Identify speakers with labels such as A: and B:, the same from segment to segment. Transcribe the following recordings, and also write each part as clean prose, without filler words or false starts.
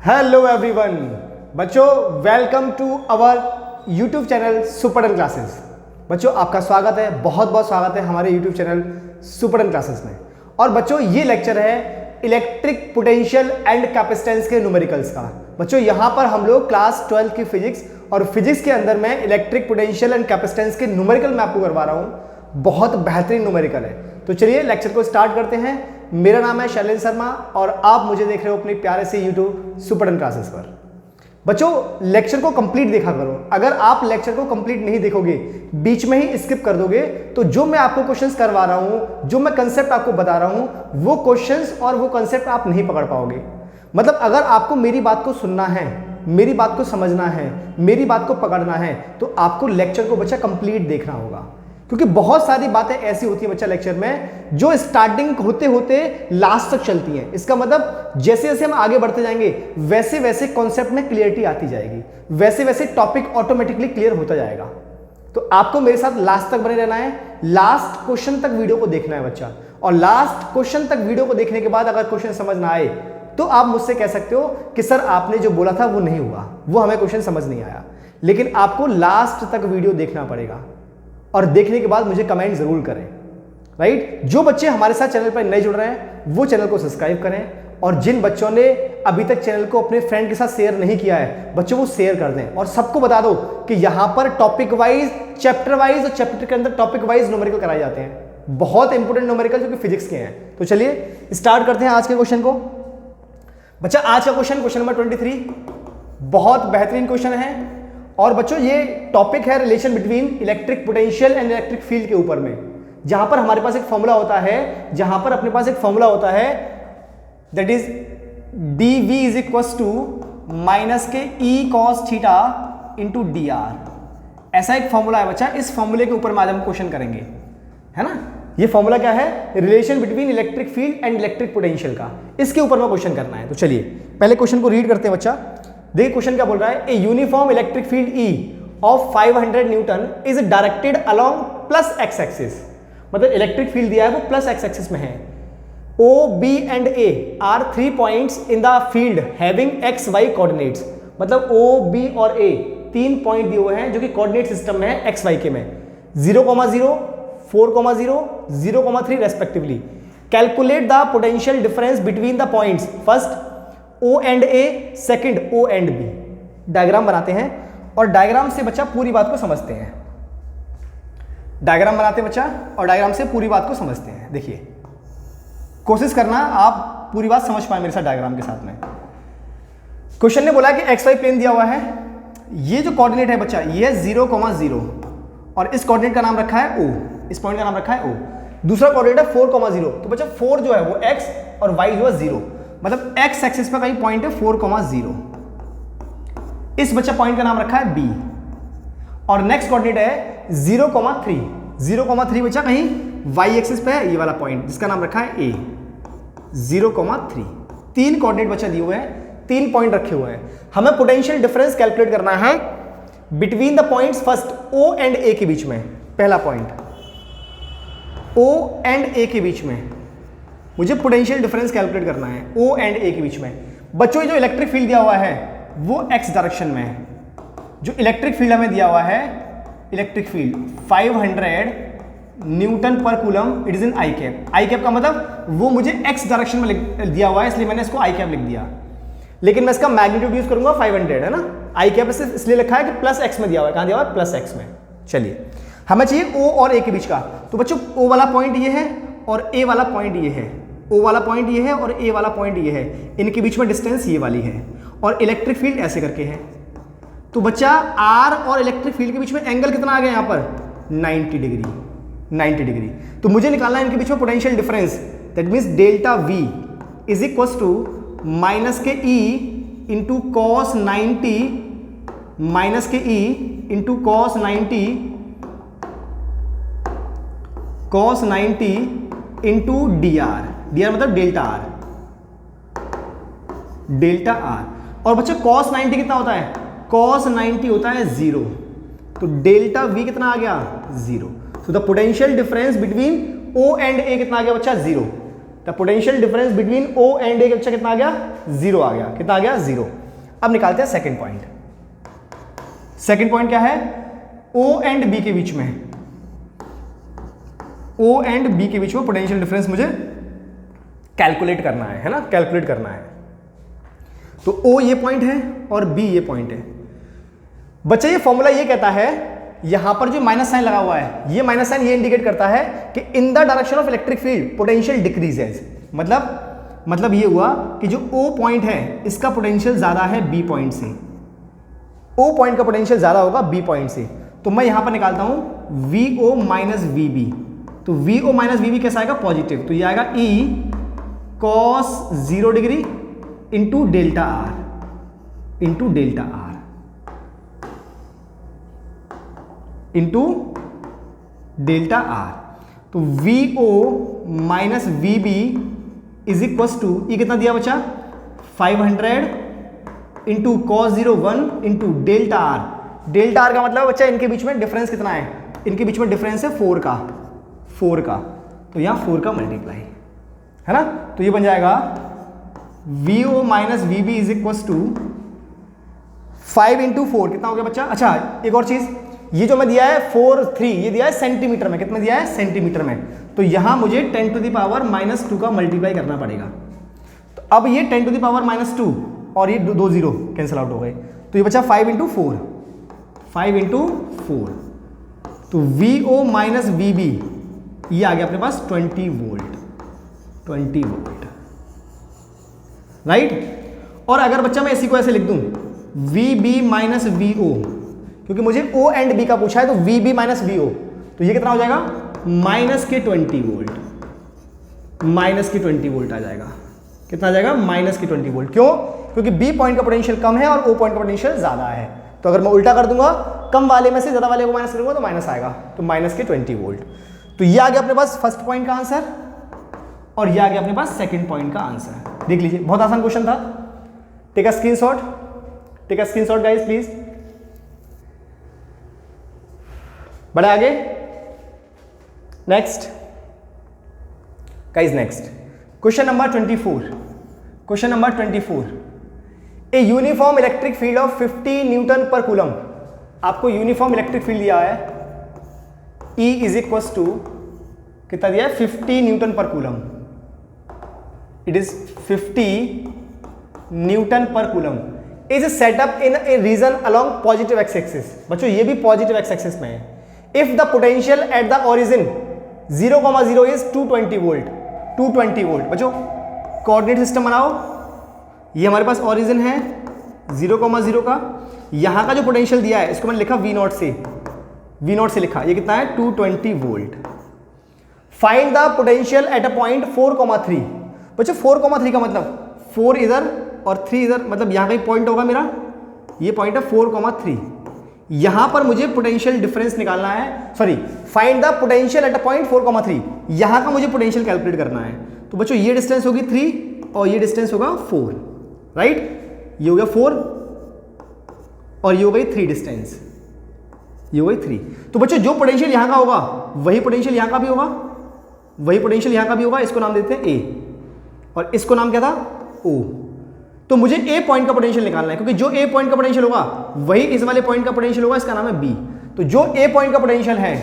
A: Hello everyone, बच्चों welcome to our YouTube channel Superdun Classes. बच्चों आपका स्वागत है, बहुत बहुत स्वागत है हमारे यूट्यूब चैनल सुपरडन क्लासेस में। और बच्चों ये लेक्चर है इलेक्ट्रिक पोटेंशियल एंड कैपेसिटेंस के न्यूमेरिकल्स का। बच्चों यहाँ पर हम लोग क्लास 12 की फिजिक्स और फिजिक्स के अंदर में इलेक्ट्रिक पोटेंशियल एंड कैपेसिटेंस के न्यूमेरिकल मैं आपको करवा रहा हूँ। बहुत बेहतरीन न्यूमेरिकल है। तो चलिए लेक्चर को स्टार्ट करते हैं। मेरा नाम है शैलेंद्र शर्मा और आप मुझे देख रहे हो अपने प्यारे से यूट्यूब सुपरडन क्लासेस पर। बच्चों लेक्चर को कंप्लीट देखा करो। अगर आप लेक्चर को कंप्लीट नहीं देखोगे, बीच में ही स्किप कर दोगे, तो जो मैं आपको क्वेश्चंस करवा रहा हूं, जो मैं कंसेप्ट आपको बता रहा हूं, वो क्वेश्चंस और वो कंसेप्ट आप नहीं पकड़ पाओगे। मतलब अगर आपको मेरी बात को सुनना है, मेरी बात को समझना है, मेरी बात को पकड़ना है, तो आपको लेक्चर को बच्चा कंप्लीट देखना होगा। क्योंकि बहुत सारी बातें ऐसी होती है बच्चा लेक्चर में जो स्टार्टिंग होते होते लास्ट तक चलती हैं। इसका मतलब जैसे जैसे हम आगे बढ़ते जाएंगे वैसे वैसे कॉन्सेप्ट में क्लियरिटी आती जाएगी, वैसे वैसे टॉपिक ऑटोमेटिकली क्लियर होता जाएगा। तो आपको मेरे साथ लास्ट तक बने रहना है, लास्ट क्वेश्चन तक वीडियो को देखना है बच्चा। और लास्ट क्वेश्चन तक वीडियो को देखने के बाद अगर क्वेश्चन समझ ना आए तो आप मुझसे कह सकते हो कि सर आपने जो बोला था वो नहीं हुआ, वो हमें क्वेश्चन समझ नहीं आया। लेकिन आपको लास्ट तक वीडियो देखना पड़ेगा और देखने के बाद मुझे कमेंट जरूर करें, राइट। जो बच्चे हमारे साथ चैनल पर नए जुड़ रहे हैं वो चैनल को सब्सक्राइब करें, और जिन बच्चों ने अभी तक चैनल को अपने फ्रेंड के साथ शेयर नहीं किया है बच्चों वो शेयर कर दें। और सबको बता दो कि यहाँ पर टॉपिक वाइज, चैप्टर वाइज और चैप्टर के अंदर टॉपिक वाइज न्यूमेरिकल कराए जाते हैं, बहुत इंपॉर्टेंट न्यूमेरिकल जो कि फिजिक्स के हैं। तो चलिए स्टार्ट करते हैं आज के क्वेश्चन को। बच्चा आज का क्वेश्चन नंबर 23 बहुत बेहतरीन क्वेश्चन है। और बच्चों ये टॉपिक है relation between electric potential and electric field के ऊपर में, जहां पर हमारे पास एक फॉर्मूला होता है, जहां पर अपने पास एक फॉर्मूला होता है that is dv is equals to minus के E cos theta into D r. ऐसा एक फॉर्मूला है बच्चा। इस फॉर्मूले के ऊपर में आज हम क्वेश्चन करेंगे, है ना। ये फॉर्मूला क्या है? Relation between electric field and electric potential का, इसके ऊपर में क्वेश्चन करना है। तो चलिए पहले क्वेश्चन को रीड करते हैं बच्चा। देखिए क्वेश्चन क्या बोल रहा है। ए uniform electric field E of 500 Newton is directed along plus x axis. मतलब इलेक्ट्रिक फील्ड दिया है वो प्लस एक्स एक्सिस में है। O, B and A are 3 points in the field having x y coordinates. मतलब O, B और A 3 point दिए हुए हैं जो कि कोऑर्डिनेट सिस्टम में है एक्स वाई के में 0,0, 4,0, 0,3 respectively. Calculate the potential difference between the points first O and A, second O and B। Diagram बनाते हैं और डायग्राम से बच्चा पूरी बात को समझते हैं। डायग्राम बनाते हैं बच्चा और डायग्राम से पूरी बात को समझते हैं। देखिए कोशिश करना आप पूरी बात समझ पाए मेरे साथ डायग्राम के साथ में। क्वेश्चन ने बोला कि एक्स वाई प्लेन दिया हुआ है। ये जो कोऑर्डिनेट है बच्चा ये है 0,0 और इस कोऑर्डिनेट का नाम रखा है O, इस पॉइंट का नाम रखा है O। दूसरा कोऑर्डिनेट है 4,0। तो बच्चा 4 जो है वो x और y जो है 0, मतलब x एक्सिस पर कहीं पॉइंट है 4,0। इस बच्चा पॉइंट का नाम रखा है B। और नेक्स्ट कोऑर्डिनेट है 0,3। 0,3 बच्चा कहीं y एक्सिस पे है, ये वाला पॉइंट जिसका नाम रखा है A। 0,3 तीन कोऑर्डिनेट बच्चा दिए हुए हैं, 3 पॉइंट रखे हुए हैं। हमें पोटेंशियल डिफरेंस कैलकुलेट करना है between the points first O and A के बीच में। पहला पॉइंट O एंड A के बीच में मुझे पोटेंशियल डिफरेंस कैलकुलेट करना है O एंड A के बीच में। बच्चों ये जो इलेक्ट्रिक फील्ड दिया हुआ है वो x डायरेक्शन में है। जो इलेक्ट्रिक फील्ड हमें दिया हुआ है, electric field 500 Newton per coulomb, it is in I cap. I cap का मतलब वो मुझे x डायरेक्शन में दिया हुआ है, इसलिए मैंने इसको आई कैप लिख दिया। लेकिन मैं इसका मैग्नीट्यूड यूज करूंगा 500, है ना। आई कैप इसलिए लिखा है कि प्लस x में दिया हुआ है। कहां दिया हुआ है? प्लस x में। चलिए हमें चाहिए O और A के बीच का। तो बच्चों O वाला पॉइंट ये है और A वाला पॉइंट ये है। O वाला पॉइंट ये है और A वाला पॉइंट ये है। इनके बीच में डिस्टेंस ये वाली है और इलेक्ट्रिक फील्ड ऐसे करके है। तो बच्चा R और इलेक्ट्रिक फील्ड के बीच में एंगल कितना आ गया यहाँ पर? 90 डिग्री। 90 डिग्री। तो मुझे निकालना है इनके बीच में potential difference, that means delta V is equals to minus के E इंटू कॉस 90, माइनस के E into cos 90, cos 90 into D R. D R मतलब डेल्टा आर, डेल्टा आर। और बच्चा cos 90 कितना होता है? cos 90 होता है 0। तो डेल्टा V कितना आ गया? 0। तो the potential difference between O and A कितना आ गया बच्चा? 0। The potential difference between O and A बच्चा कितना आ गया, 0 आ गया। कितना आ गया, 0। अब निकालते हैं सेकंड पॉइंट। सेकंड पॉइंट क्या है, ओ एंड बी के बीच में, ओ एंड बी के बीच में पोटेंशियल डिफरेंस मुझे कैलकुलेट करना है ना, कैलकुलेट करना है। तो ओ ये पॉइंट है और बी ये पॉइंट है। बच्चा ये फॉर्मूला ये कहता है, यहां पर जो माइनस साइन लगा हुआ है, ये माइनस साइन ये इंडिकेट करता है कि in the direction of electric field potential decreases. मतलब ये हुआ कि जो ओ पॉइंट है इसका पोटेंशियल ज्यादा है बी पॉइंट से, ओ पॉइंट का पोटेंशियल ज्यादा होगा बी पॉइंट से। तो मैं यहां पर निकालता हूं V O minus V B. तो V O minus V B कैसा आएगा, पॉजिटिव। तो ये आएगा E cos 0 degree into delta r, into delta r, into delta r. तो V O minus V B is equal to, ये कितना दिया बच्चा, 500 into cos 0 1 into delta are. Delta r का मतलब बच्चा इनके बीच में डिफरेंस कितना है, इनके बीच में डिफरेंस है 4 का, 4 का। तो यहां 4 का मल्टीप्लाई है ना। तो ये बन जाएगा V O minus V B is equal to 5 into 4 कितना हो गया बच्चा। अच्छा एक और चीज, ये जो मैं दिया है 4 3 ये दिया है सेंटीमीटर में, कितना दिया है, सेंटीमीटर में। तो यहां मुझे 10 टू द पावर -2 का मल्टीप्लाई करना पड़ेगा। तो अब ये 10 टू द पावर -2 और ये 2 0 कैंसिल आउट हो गए। तो ये बचा 5 इंटू 4, 5 इंटू 4। तो V O minus V B ये आ गया अपने पास 20 वोल्ट, 20 वोल्ट, राइट। और अगर बच्चा मैं इसी को ऐसे लिख दूं V B minus V O, क्योंकि मुझे ओ एंड बी का पूछा है, तो V B minus V O, तो ये कितना हो जाएगा, माइनस के 20 वोल्ट, माइनस के 20 वोल्ट आ जाएगा। कितना आ जाएगा, माइनस के 20 वोल्ट। क्यों, क्योंकि बी पॉइंट का पोटेंशियल कम है और ओ पॉइंट का पोटेंशियल ज्यादा है। तो अगर मैं उल्टा कर दूंगा, कम वाले में से ज्यादा वाले को माइनस करूंगा तो माइनस आएगा, तो माइनस के 20 वोल्ट। तो ये आ गया अपने पास फर्स्ट पॉइंट का आंसर, और ये आ गया अपने पास सेकंड पॉइंट का आंसर। देख लीजिए, बहुत आसान क्वेश्चन था। Take a screenshot, take a screenshot guys please. बढ़े आगे, next guys, next question number 24। Question number 24, a uniform electric field of 50 newton per coulomb. आपको यूनिफॉर्म इलेक्ट्रिक फील्ड दिया है, E इज इक्वल टू कितना दिया है, 50 newton per coulomb. It is 50 newton per coulomb is set up in a region along positive x axis. बच्चों ये भी positive x axis में है। If the potential at the origin 0,0 is 220 volt, 220 volt. बच्चों coordinate system बनाओ, ये हमारे पास origin है 0,0 का, यहां का जो पोटेंशियल दिया है इसको मैंने लिखा V0 से, V0 से लिखा, ये कितना है 220 volt. Find the potential at a point 4,3। बच्चों 4,3 का मतलब 4 इधर और 3 इधर, मतलब यहां का पॉइंट होगा मेरा, ये पॉइंट है 4,3। यहां पर मुझे पोटेंशियल डिफरेंस निकालना है, sorry find the potential at a point 4,3। यहां का मुझे पोटेंशियल कैलकुलेट करना है। तो बच्चों ये डिस्टेंस होगी 3 और ये डिस्टेंस होगा 4, राइट। ये हो गया 4 और ये हो गई 3 डिस्टेंस, ये हो गई 3। तो बच्चों जो पोटेंशियल यहां का होगा वही पोटेंशियल यहां का भी होगा, वही पोटेंशियल यहां का भी होगा। इसको नाम देते हैं ए और इसको नाम क्या था, ओ। तो मुझे ए पॉइंट का पोटेंशियल निकालना है, क्योंकि जो ए पॉइंट का पोटेंशियल होगा वही इस वाले पॉइंट का पोटेंशियल होगा, इसका नाम है बी। तो जो ए पॉइंट का पोटेंशियल है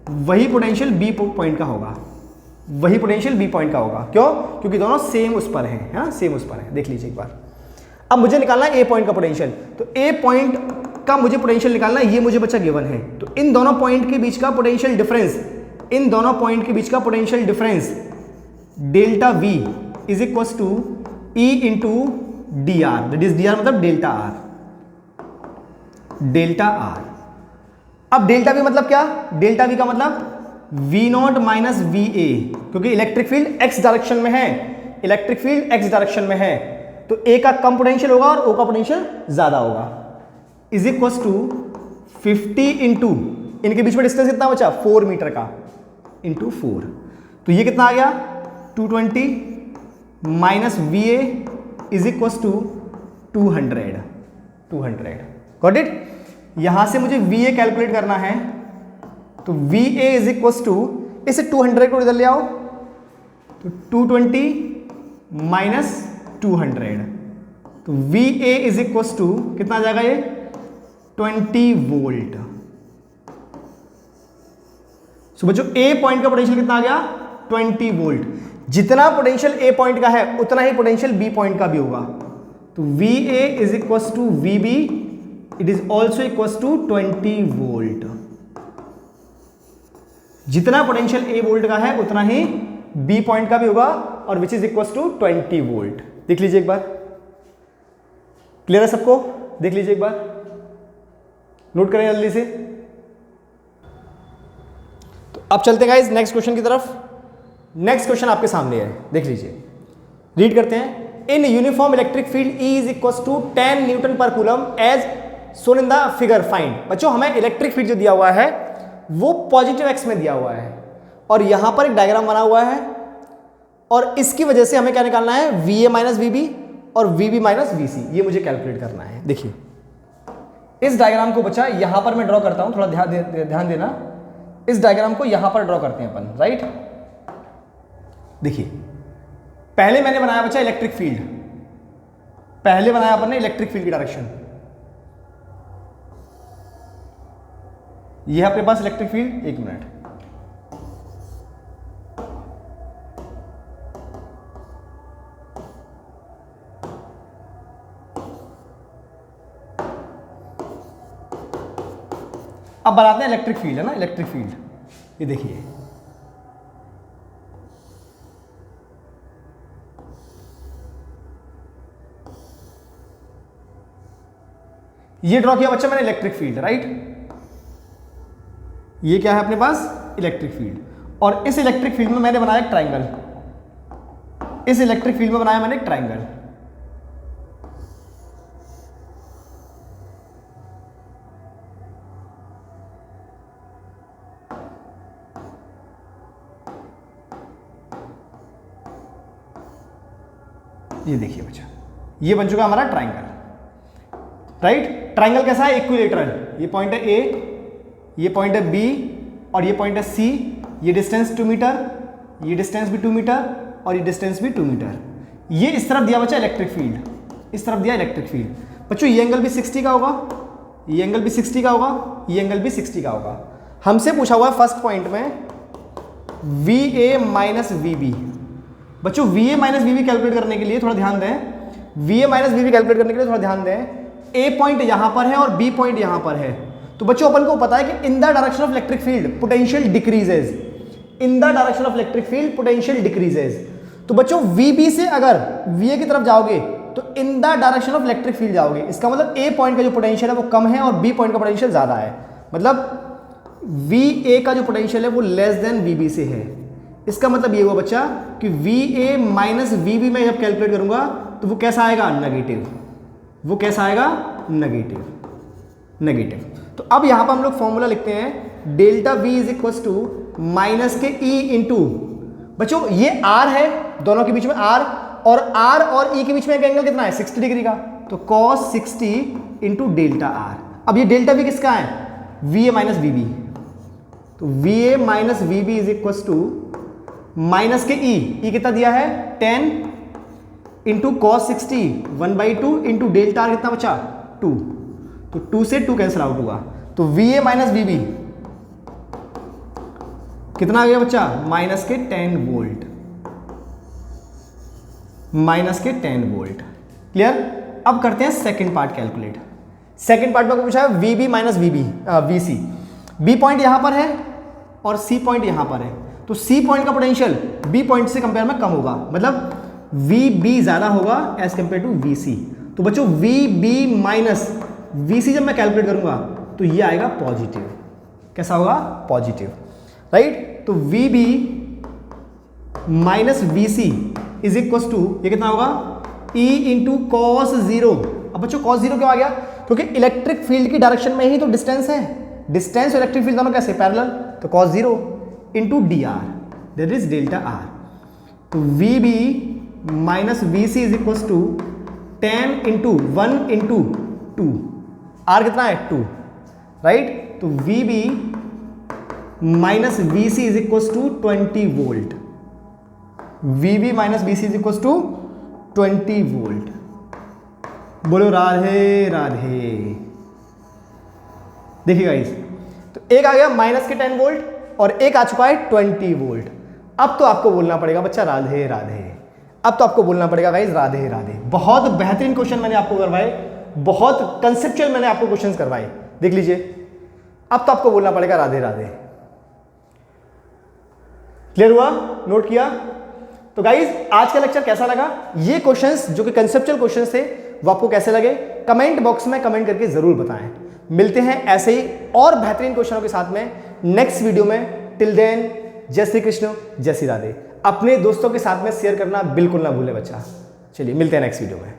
A: वही पोटेंशियल बी पॉइंट का होगा, वही पोटेंशियल बी पॉइंट का होगा। क्यों, क्योंकि दोनों सेम उस पर हैं, है ना, सेम उस पर है। देख लीजिए एक बार, अब मुझे निकालना है ए पॉइंट का पोटेंशियल। तो ए पॉइंट का मुझे पोटेंशियल निकालना है, ये मुझे बच्चा गिवन है। तो इन दोनों पॉइंट के बीच का पोटेंशियल डिफरेंस, इन दोनों पॉइंट के बीच का potential difference delta V is equal to E into D R, that is D R मतलब डेल्टा आर, डेल्टा आर। अब डेल्टा वी मतलब क्या, डेल्टा वी का मतलब V0 माइनस वी ए, क्योंकि इलेक्ट्रिक फील्ड एक्स डायरेक्शन में है, इलेक्ट्रिक फील्ड एक्स डायरेक्शन में है, तो ए का कम पोटेंशियल होगा और ओ का पोटेंशियल ज्यादा होगा। इज इक्वल टू 50 इंटू, इनके बीच में डिस्टेंस कितना बचा, 4 मीटर का, इंटू 4। तो ये कितना आ गया 220 minus V A is equal to 200, 200। Got it. यहां से मुझे वी ए कैलकुलेट करना है, तो V A is equal to, इसे 200 को इधर ले आओ, तो 220 माइनस 200, तो VA इज इक्वल टू कितना आ जाएगा ये 20 वोल्ट। सो बच्चों ए पॉइंट का पोटेंशियल कितना आ गया 20 वोल्ट। जितना पोटेंशियल ए पॉइंट का है उतना ही पोटेंशियल बी पॉइंट का भी होगा। तो VA is equal to VB, it is also equal to 20 volt. जितना पोटेंशियल ए वोल्ट का है उतना ही बी पॉइंट का भी होगा, और which is equal to 20 volt. देख लीजिए एक बार, क्लियर है सबको? देख लीजिए एक बार, नोट करें जल्दी से। तो अब चलते हैं गाइस नेक्स्ट क्वेश्चन की तरफ। नेक्स्ट क्वेश्चन आपके सामने है, देख लीजिए, रीड करते हैं। In uniform electric field E is equal to 10 newton per coulomb as shown in the figure find. बच्चों हमें इलेक्ट्रिक फील्ड जो दिया हुआ है वो पॉजिटिव एक्स में दिया हुआ है, और यहां पर एक डायग्राम बना हुआ है, और इसकी वजह से हमें क्या निकालना है VA माइनस VB और VB माइनस VC, ये मुझे कैलकुलेट करना है। देखिए इस डायग्राम को बच्चा यहां पर मैं ड्रॉ करता हूं, थोड़ा ध्यान देना। इस डायग्राम को यहां पर ड्रॉ करते हैं अपन, राइट। देखिए पहले मैंने बनाया बच्चा इलेक्ट्रिक फील्ड, पहले बनाया अपन ने इलेक्ट्रिक फील्ड की डायरेक्शन। ये है अपने पास इलेक्ट्रिक फील्ड, एक मिनट, अब बनाते हैं इलेक्ट्रिक फील्ड, है ना, इलेक्ट्रिक फील्ड। ये देखिए ये ड्रॉ किया बच्चा मैंने इलेक्ट्रिक फील्ड, राइट। ये क्या है अपने पास इलेक्ट्रिक फील्ड, और इस इलेक्ट्रिक फील्ड में मैंने बनाया एक ट्राइंगल। इस इलेक्ट्रिक फील्ड में बनाया मैंने एक ट्राइंगल। ये देखिए बच्चा, ये बन चुका हमारा ट्राइंगल, राइट। ट्राइंगल कैसा है, इक्विलेटरल। ये पॉइंट है A, ये पॉइंट है B, और ये पॉइंट है C। ये डिस्टेंस 2 मीटर, ये डिस्टेंस भी 2 मीटर, और ये डिस्टेंस भी 2 मीटर। ये इस तरफ दिया बच्चा इलेक्ट्रिक फील्ड, इस तरफ दिया इलेक्ट्रिक फील्ड। बच्चों ये एंगल भी 60 का होगा, ये एंगल भी 60 का होगा, ये एंगल भी 60 का होगा। हमसे पूछा हुआ है फर्स्ट पॉइंट में VA माइनस VB। बच्चों VA माइनस VB कैलकुलेट करने के लिए थोड़ा ध्यान दें, VA माइनस VB कैलकुलेट करने के लिए थोड़ा ध्यान दें। A पॉइंट यहां पर है और B पॉइंट यहां पर है, तो बच्चों अपन को पता है कि in the direction of electric field potential decreases, in the direction of electric field potential decreases. तो बच्चों VB से अगर VA की तरफ जाओगे तो in the direction of electric field जाओगे। इसका मतलब A पॉइंट का जो पोटेंशियल है वो कम है और B पॉइंट का पोटेंशियल ज्यादा है, मतलब VA का जो पोटेंशियल है वो लेस देन VB से है। इसका मतलब ये हुआ बच्चा कि VA माइनस VB में जब कैलकुलेट करूंगा तो वो कैसा आएगा, नेगेटिव। वो कैसा आएगा, नेगेटिव, नेगेटिव। तो अब यहां पर हम लोग फॉर्मूला लिखते हैं, delta V is equal to minus के E इंटू, बच्चों ये R है, दोनों के बीच में R, और R और E के बीच में एक एंगल कितना है 60 डिग्री का, तो cos 60 इंटू डेल्टा R। अब ये डेल्टा V किसका है, VA माइनस VB। तो VA minus VB is equal to minus के E कितना दिया है 10 into cos 60 1/2 into delta R कितना बचा 2, तो 2 से 2 कैंसिल आउट हुआ, तो VA माइनस VB कितना आ गया बच्चा, माइनस के 10 वोल्ट, माइनस के 10 वोल्ट। क्लियर। अब करते हैं second part calculate. Second part में पूछा है VB minus VC। B point यहां पर है और C पॉइंट यहां पर है, तो C पॉइंट का पोटेंशियल B पॉइंट से कंपेयर में कम होगा, मतलब VB ज्यादा होगा एज कंपेयर टू VC। तो बच्चों VB माइनस VC जब मैं कैलकुलेट करूंगा तो ये आएगा पॉजिटिव। कैसा होगा, पॉजिटिव, राइट। तो VB minus VC is equal to ये कितना होगा, E इंटू कॉस 0। अब बच्चों कॉस 0 क्यों आ गया, क्योंकि इलेक्ट्रिक फील्ड की डायरेक्शन में ही तो डिस्टेंस है, डिस्टेंस और इलेक्ट्रिक फील्ड दोनों कैसे पैरेलल, तो cos 0 into DR, that is delta R। तो VB minus VC is equal to 10 into 1 into 2, R कितना है 2, राइट। तो VB minus VC is equal to 20 volt, VB minus BC is equal to 20 volt. बोलो राधे राधे। देखिए guys, तो एक आ गया minus के 10 वोल्ट और एक आ चुका है 20 वोल्ट। अब तो आपको बोलना पड़ेगा बच्चा राधे राधे। अब तो आपको बोलना पड़ेगा गाइस राधे राधे। बहुत बेहतरीन क्वेश्चन मैंने आपको करवाए, बहुत कंसेप्चुअल मैंने आपको क्वेश्चंस करवाए, देख लीजिए। अब तो आपको बोलना पड़ेगा राधे राधे। क्लियर हुआ? नोट किया? तो गाइज आज का लेक्चर कैसा लगा? ये क्वेश्चंस जो कि कंसेप्चुअल क्वेश्चंस थे वो आपको कैसे लगे कमेंट बॉक्स में कमेंट करके जरूर बताएं। मिलते हैं ऐसे ही और बेहतरीन क्वेश्चनों के साथ में नेक्स्ट वीडियो में। टिल देन जय श्री कृष्ण, जय श्री राधे। अपने दोस्तों के साथ में शेयर करना बिल्कुल ना भूले बच्चा। चलिए मिलते हैं नेक्स्ट वीडियो में।